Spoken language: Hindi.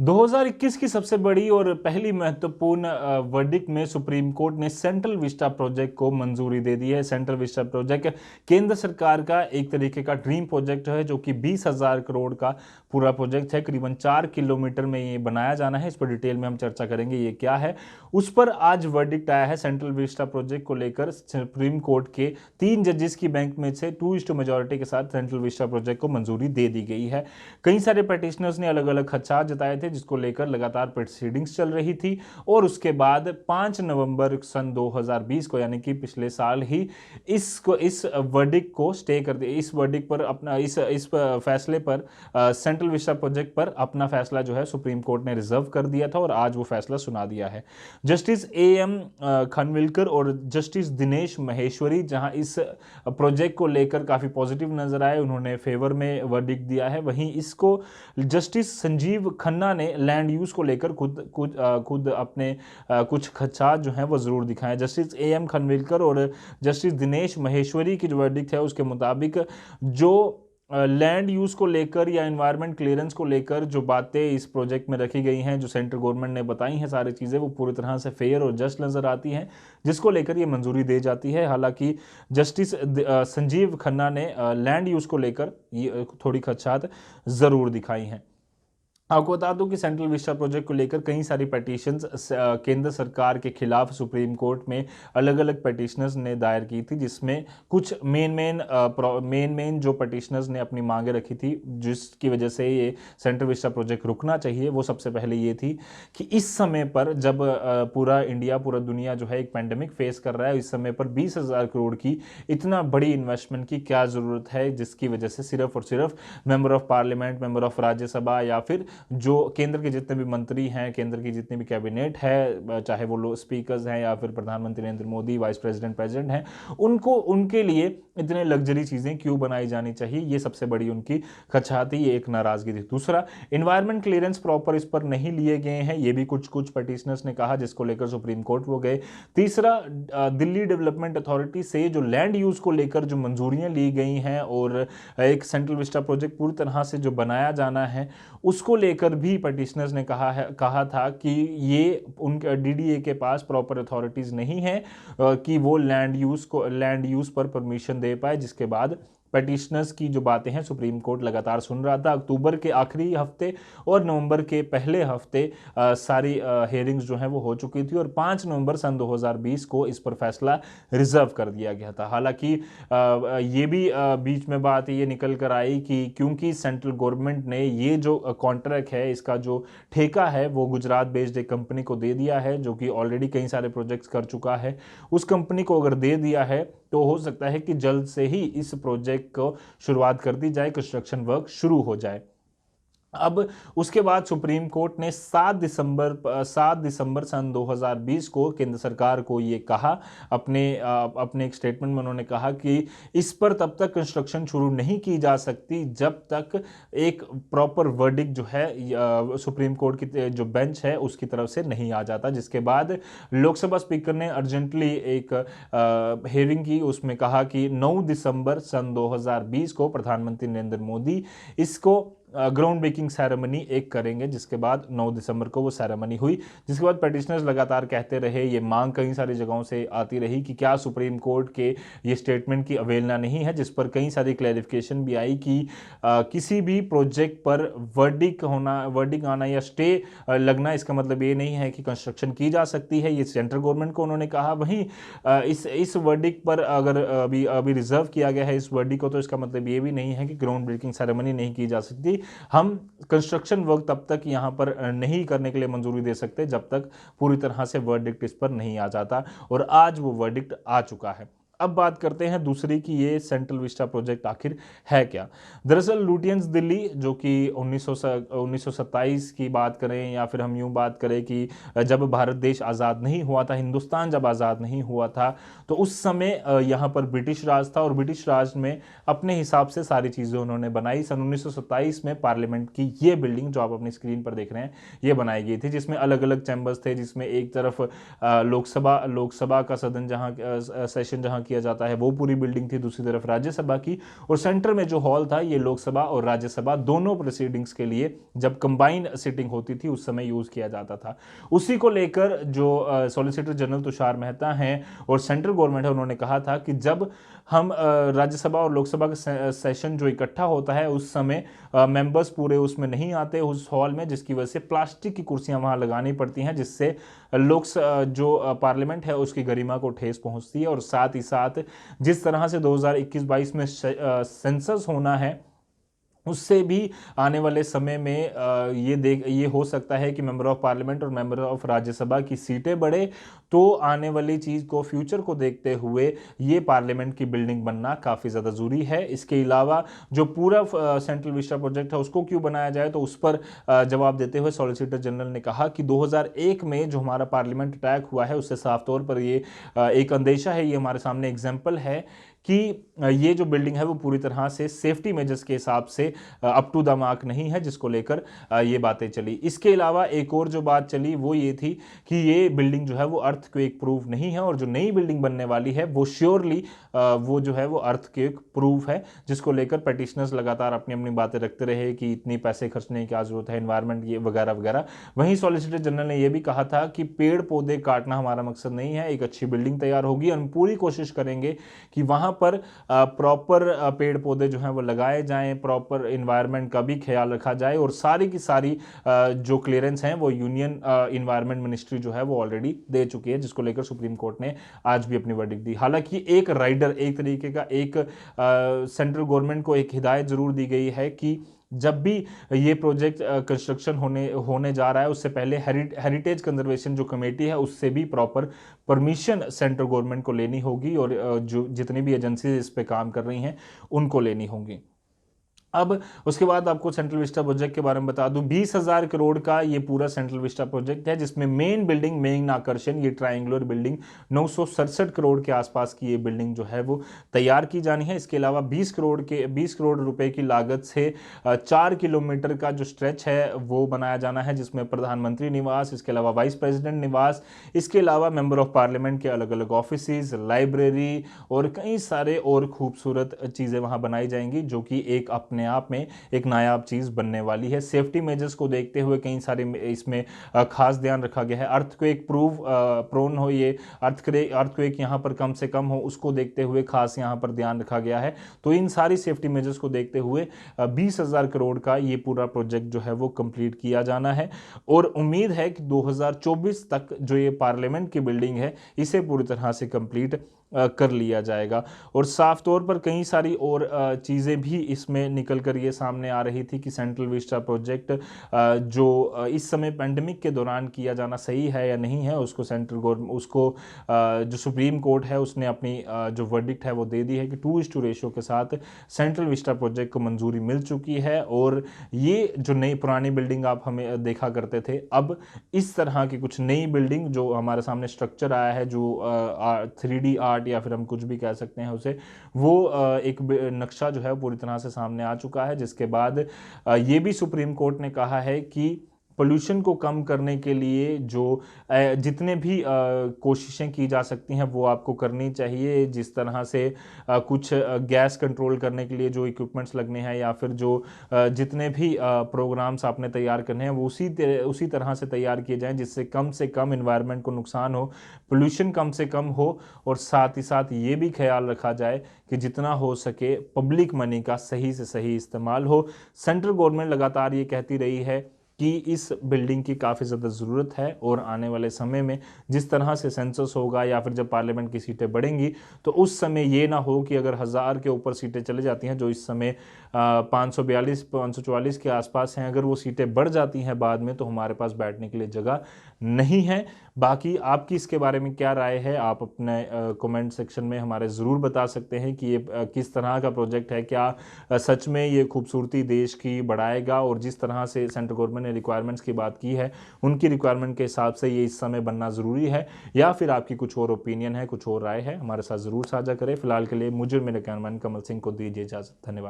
2021 की सबसे बड़ी और पहली महत्वपूर्ण वर्डिक्ट में सुप्रीम कोर्ट ने सेंट्रल विस्टा प्रोजेक्ट को मंजूरी दे दी है। सेंट्रल विस्टा प्रोजेक्ट केंद्र सरकार का एक तरीके का ड्रीम प्रोजेक्ट है, जो कि 20,000 करोड़ का पूरा प्रोजेक्ट है। करीबन 4 किलोमीटर में ये बनाया जाना है। इस पर डिटेल में हम चर्चा करेंगे ये क्या है। उस पर आज वर्डिक्ट आया है। सेंट्रल विस्टा प्रोजेक्ट को लेकर सुप्रीम कोर्ट के 3 जजेस की बेंच में से 2:2 मेजोरिटी के साथ सेंट्रल विस्टा प्रोजेक्ट को मंजूरी दे दी गई है। कई सारे पेटिशनर्स ने अलग अलग खदशात जताए थे, जिसको लेकर लगातार प्रोसीडिंग्स चल रही थी। और उसके बाद 5 नवंबर सन 2020 को, यानी कि पिछले साल ही इस वर्डिक्ट को स्टे कर दिया। इस वर्डिक्ट पर अपना इस फैसले पर सेंट्रल विस्टा प्रोजेक्ट पर अपना फैसला जो है सुप्रीम कोर्ट ने रिजर्व कर दिया था और आज वो फैसला सुना दिया है। जस्टिस AM खानविलकर और जस्टिस दिनेश महेश्वरी जहां इस प्रोजेक्ट को लेकर काफी पॉजिटिव नजर आए, उन्होंने फेवर में वर्डिक्ट दिया है। वहीं इसको जस्टिस संजीव खन्ना ने लैंड यूज को लेकर खुद अपने कुछ खदशात जो हैं वो जरूर दिखाए। जस्टिस AM खानविलकर और जस्टिस दिनेश महेश्वरी की जो वर्डिक्ट है उसके मुताबिक जो लैंड यूज को लेकर या एनवायरमेंट क्लियरेंस को लेकर जो बातें इस प्रोजेक्ट में रखी गई हैं, जो सेंट्रल गवर्नमेंट ने बताई हैं, सारी चीज़ें वो पूरी तरह से फेयर और जस्ट नज़र आती हैं, जिसको लेकर ये मंजूरी दी जाती है। हालांकि जस्टिस संजीव खन्ना ने लैंड यूज को लेकर ये थोड़ी खदशात ज़रूर दिखाई हैं। आपको बता दूं कि सेंट्रल विस्टा प्रोजेक्ट को लेकर कई सारी पिटीशंस केंद्र सरकार के खिलाफ सुप्रीम कोर्ट में अलग अलग पिटीशनर्स ने दायर की थी, जिसमें कुछ मेन जो पिटीशनर्स ने अपनी मांगे रखी थी, जिसकी वजह से ये सेंट्रल विस्टा प्रोजेक्ट रुकना चाहिए। वो सबसे पहले ये थी कि इस समय पर जब पूरा इंडिया, पूरा दुनिया जो है एक पैंडेमिक फेस कर रहा है, इस समय पर 20,000 करोड़ की इतना बड़ी इन्वेस्टमेंट की क्या ज़रूरत है, जिसकी वजह से सिर्फ और सिर्फ member of parliament, member of Rajya Sabha या फिर जो केंद्र के जितने भी मंत्री हैं, केंद्र की जितनी भी कैबिनेट है, चाहे वो लोग स्पीकर्स हैं या फिर प्रधानमंत्री नरेंद्र मोदी, वाइस प्रेसिडेंट हैं, उनके लिए इतने लग्जरी चीज़ें क्यों बनाई जानी चाहिए, ये सबसे बड़ी उनकी खदशात थी, ये एक नाराजगी थी। दूसरा, एनवायरमेंट क्लियरेंस प्रॉपर इस पर नहीं लिए गए हैं, ये भी कुछ पिटिशनर्स ने कहा, जिसको लेकर सुप्रीम कोर्ट वो गए। तीसरा, दिल्ली डेवलपमेंट अथॉरिटी से जो लैंड यूज को लेकर जो मंजूरियां ली गई हैं और एक सेंट्रल विस्टा प्रोजेक्ट पूरी तरह से जो बनाया जाना है, उसको लेकर भी पिटिशनर्स ने कहा था कि ये उनके DDA के पास प्रॉपर अथॉरिटीज नहीं है कि वो लैंड यूज पर परमिशन दे पाए, जिसके बाद पिटिशनर्स की जो बातें हैं सुप्रीम कोर्ट लगातार सुन रहा था। अक्टूबर के आखिरी हफ्ते और नवंबर के पहले हफ्ते सारी हेयरिंग्स जो हैं वो हो चुकी थी और 5 नवंबर सन 2020 को इस पर फैसला रिजर्व कर दिया गया था। हालांकि ये भी बीच में बात ये निकल कर आई कि क्योंकि सेंट्रल गवर्नमेंट ने ये जो कॉन्ट्रैक्ट है, इसका जो ठेका है, वो गुजरात बेस्ड एक कंपनी को दे दिया है, जो कि ऑलरेडी कई सारे प्रोजेक्ट्स कर चुका है। उस कंपनी को अगर दे दिया है तो हो सकता है कि जल्द से ही इस प्रोजेक्ट को शुरुआत कर दी जाए, कंस्ट्रक्शन वर्क शुरू हो जाए। अब उसके बाद सुप्रीम कोर्ट ने 7 दिसंबर सन 2020 को केंद्र सरकार को ये कहा, अपने एक स्टेटमेंट में उन्होंने कहा कि इस पर तब तक कंस्ट्रक्शन शुरू नहीं की जा सकती जब तक एक प्रॉपर वर्डिक्ट जो है सुप्रीम कोर्ट की जो बेंच है उसकी तरफ से नहीं आ जाता। जिसके बाद लोकसभा स्पीकर ने अर्जेंटली एक हेयरिंग की, उसमें कहा कि 9 दिसंबर सन 2020 को प्रधानमंत्री नरेंद्र मोदी इसको ग्राउंड ब्रेकिंग सेरेमनी एक करेंगे, जिसके बाद 9 दिसंबर को वो सेरेमनी हुई। जिसके बाद पिटिशनर्स लगातार कहते रहे, ये मांग कई सारी जगहों से आती रही कि क्या सुप्रीम कोर्ट के ये स्टेटमेंट की अवहेलना नहीं है, जिस पर कई सारी क्लैरिफिकेशन भी आई कि किसी भी प्रोजेक्ट पर वर्डिक्ट आना या स्टे लगना इसका मतलब ये नहीं है कि कंस्ट्रक्शन की जा सकती है। ये सेंट्रल गवर्नमेंट को उन्होंने कहा। वहीं इस वर्डिक्ट पर अगर अभी रिजर्व किया गया है इस वर्डिक्ट को, तो इसका मतलब ये भी नहीं है कि ग्राउंड ब्रेकिंग सेरेमनी नहीं की जा सकती। हम कंस्ट्रक्शन वर्क तब तक यहां पर नहीं करने के लिए मंजूरी दे सकते जब तक पूरी तरह से वर्डिक्ट इस पर नहीं आ जाता, और आज वो वर्डिक्ट आ चुका है। अब बात करते हैं दूसरी कि ये सेंट्रल विस्टा प्रोजेक्ट आखिर है क्या। दरअसल लुटियंस दिल्ली, जो कि 1927 की बात करें या फिर हम यूं बात करें कि जब भारत देश आज़ाद नहीं हुआ था, हिंदुस्तान जब आज़ाद नहीं हुआ था, तो उस समय यहाँ पर ब्रिटिश राज था और ब्रिटिश राज में अपने हिसाब से सारी चीज़ें उन्होंने बनाई। सन 1927 में पार्लियामेंट की ये बिल्डिंग जो आप अपनी स्क्रीन पर देख रहे हैं ये बनाई गई थी, जिसमें अलग अलग चैम्बर्स थे, जिसमें एक तरफ लोकसभा का सदन जहाँ सेशन जहाँ किया जाता है वो पूरी बिल्डिंग थी, दूसरी तरफ राज्यसभा की, और सेंटर में जो हॉल था ये लोकसभा और राज्यसभा दोनों प्रोसीडिंग्स के लिए जब कंबाइंड सिटिंग होती थी उस समय यूज किया जाता था। उसी को लेकर जो सॉलिसिटर जनरल तुषार मेहता हैं और सेंट्रल गवर्नमेंट है उन्होंने कहा था कि जब हम राज्यसभा और लोकसभा का सेशन जो इकट्ठा होता है उस समय मेंबर्स पूरे उसमें नहीं आते उस हॉल में, जिसकी वजह से प्लास्टिक की कुर्सियां वहां लगानी पड़ती हैं, जिससे जो पार्लियामेंट है उसकी गरिमा को ठेस पहुंचती है। और साथ ही साथ जिस तरह से 2021-22 में सेंसस होना है उससे भी आने वाले समय में ये हो सकता है कि मेंबर ऑफ पार्लियामेंट और मेंबर ऑफ राज्यसभा की सीटें बढ़े, तो आने वाली चीज़ को फ्यूचर को देखते हुए ये पार्लियामेंट की बिल्डिंग बनना काफ़ी ज़्यादा ज़रूरी है। इसके अलावा जो पूरा सेंट्रल विस्टा प्रोजेक्ट है उसको क्यों बनाया जाए, तो उस पर जवाब देते हुए सॉलिसिटर जनरल ने कहा कि 2001 में जो हमारा पार्लियामेंट अटैक हुआ है उससे साफ तौर पर ये एक अंदेशा है, ये हमारे सामने एग्जाम्पल है कि ये जो बिल्डिंग है वो पूरी तरह से सेफ्टी मेजर्स के हिसाब से अप टू द मार्क नहीं है, जिसको लेकर ये बातें चली। इसके अलावा एक और जो बात चली वो ये थी कि ये बिल्डिंग जो है वो अर्थक्वेक प्रूफ नहीं है, और जो नई बिल्डिंग बनने वाली है वो श्योरली वो जो है वो अर्थक्वेक प्रूफ है, जिसको लेकर पेटिशनर्स लगातार अपनी अपनी बातें रखते रहे कि इतनी पैसे खर्चने की क्या जरूरत है, एनवायरमेंट ये वगैरह वगैरह। वहीं सॉलिसिटर जनरल ने यह भी कहा था कि पेड़ पौधे काटना हमारा मकसद नहीं है, एक अच्छी बिल्डिंग तैयार होगी और हम पूरी कोशिश करेंगे कि वहां पर प्रॉपर पेड़ पौधे जो हैं वो लगाए जाएं, प्रॉपर एनवायरनमेंट का भी ख्याल रखा जाए, और सारी की सारी जो क्लियरेंस हैं वो यूनियन एनवायरनमेंट मिनिस्ट्री जो है वो ऑलरेडी दे चुकी है, जिसको लेकर सुप्रीम कोर्ट ने आज भी अपनी वर्डिक्ट दी। हालांकि एक राइडर, एक तरीके का एक सेंट्रल गवर्नमेंट को एक हिदायत जरूर दी गई है कि जब भी ये प्रोजेक्ट कंस्ट्रक्शन होने जा रहा है उससे पहले हेरिटेज कंजर्वेशन जो कमेटी है उससे भी प्रॉपर परमिशन सेंट्रल गवर्नमेंट को लेनी होगी, और जो जितनी भी एजेंसी इस पे काम कर रही हैं उनको लेनी होगी। अब उसके बाद आपको सेंट्रल विस्टा प्रोजेक्ट के बारे में बता दूं, 20,000 करोड़ का ये पूरा सेंट्रल विस्टा प्रोजेक्ट है, जिसमें मेन बिल्डिंग, मेन आकर्षण ये ट्रायंगुलर बिल्डिंग 967 करोड़ के आसपास की ये बिल्डिंग जो है वो तैयार की जानी है। इसके अलावा 20 करोड़ रुपए की लागत से 4 किलोमीटर का जो स्ट्रेच है वो बनाया जाना है, जिसमें प्रधानमंत्री निवास, इसके अलावा वाइस प्रेसिडेंट निवास, इसके अलावा मेंबर ऑफ पार्लियामेंट के अलग अलग ऑफिस, लाइब्रेरी और कई सारे और खूबसूरत चीज़ें वहां बनाई जाएंगी, जो कि एक अपने आप में एक नायाब चीज बनने वाली है। सेफ्टी मेजर्स को देखते हुए कई सारे इसमें खास ध्यान रखा गया है। अर्थक्वेक प्रोन हो, ये अर्थक्वेक यहां पर कम से कम हो, उसको देखते हुए खास यहां पर ध्यान रखा गया है। तो इन सारी सेफ्टी मेजर्स को देखते हुए 20,000 करोड़ का ये पूरा प्रोजेक्ट जो है वो कंप्लीट किया जाना है, और उम्मीद है कि 2024 तक जो ये पार्लियामेंट की बिल्डिंग है इसे पूरी तरह से कंप्लीट कर लिया जाएगा। और साफ तौर पर कई सारी और चीज़ें भी इसमें निकल कर ये सामने आ रही थी कि सेंट्रल विस्टा प्रोजेक्ट जो इस समय पेंडेमिक के दौरान किया जाना सही है या नहीं है, उसको सेंट्रल गवर्नमेंट, उसको जो सुप्रीम कोर्ट है उसने अपनी जो वर्डिक्ट है वो दे दी है कि 2:1 रेशो के साथ सेंट्रल विस्टा प्रोजेक्ट को मंजूरी मिल चुकी है। और ये जो नई पुरानी बिल्डिंग आप हमें देखा करते थे, अब इस तरह की कुछ नई बिल्डिंग जो हमारे सामने स्ट्रक्चर आया है, जो 3D आर्ट या फिर हम कुछ भी कह सकते हैं उसे, वो एक नक्शा जो है पूरी तरह से सामने आ चुका है। जिसके बाद ये भी सुप्रीम कोर्ट ने कहा है कि पोल्यूशन को कम करने के लिए जो जितने भी कोशिशें की जा सकती हैं वो आपको करनी चाहिए। जिस तरह से कुछ गैस कंट्रोल करने के लिए जो इक्विपमेंट्स लगने हैं, या फिर जो जितने भी प्रोग्राम्स आपने तैयार करने हैं वो उसी तरह से तैयार किए जाएं जिससे कम से कम एनवायरनमेंट को नुकसान हो, पोल्यूशन कम से कम हो, और साथ ही साथ ये भी ख्याल रखा जाए कि जितना हो सके पब्लिक मनी का सही से सही इस्तेमाल हो। सेंट्रल गवर्नमेंट लगातार ये कहती रही है कि इस बिल्डिंग की काफ़ी ज़्यादा ज़रूरत है, और आने वाले समय में जिस तरह से सेंसस होगा या फिर जब पार्लियामेंट की सीटें बढ़ेंगी तो उस समय ये ना हो कि अगर 1000 के ऊपर सीटें चले जाती हैं, जो इस समय 544 के आसपास हैं, अगर वो सीटें बढ़ जाती हैं बाद में तो हमारे पास बैठने के लिए जगह नहीं है। बाकी आपकी इसके बारे में क्या राय है, आप अपने कमेंट सेक्शन में हमारे ज़रूर बता सकते हैं कि ये किस तरह का प्रोजेक्ट है, क्या सच में ये खूबसूरती देश की बढ़ाएगा, और जिस तरह से सेंट्रल गवर्नमेंट ने रिक्वायरमेंट्स की बात की है उनकी रिक्वायरमेंट के हिसाब से ये इस समय बनना ज़रूरी है, या फिर आपकी कुछ और ओपिनियन है, कुछ और राय है, हमारे साथ ज़रूर साझा करें। फिलहाल के लिए मुझे मेरे कैमरामैन कमल सिंह को दीजिए इजाज़त। धन्यवाद।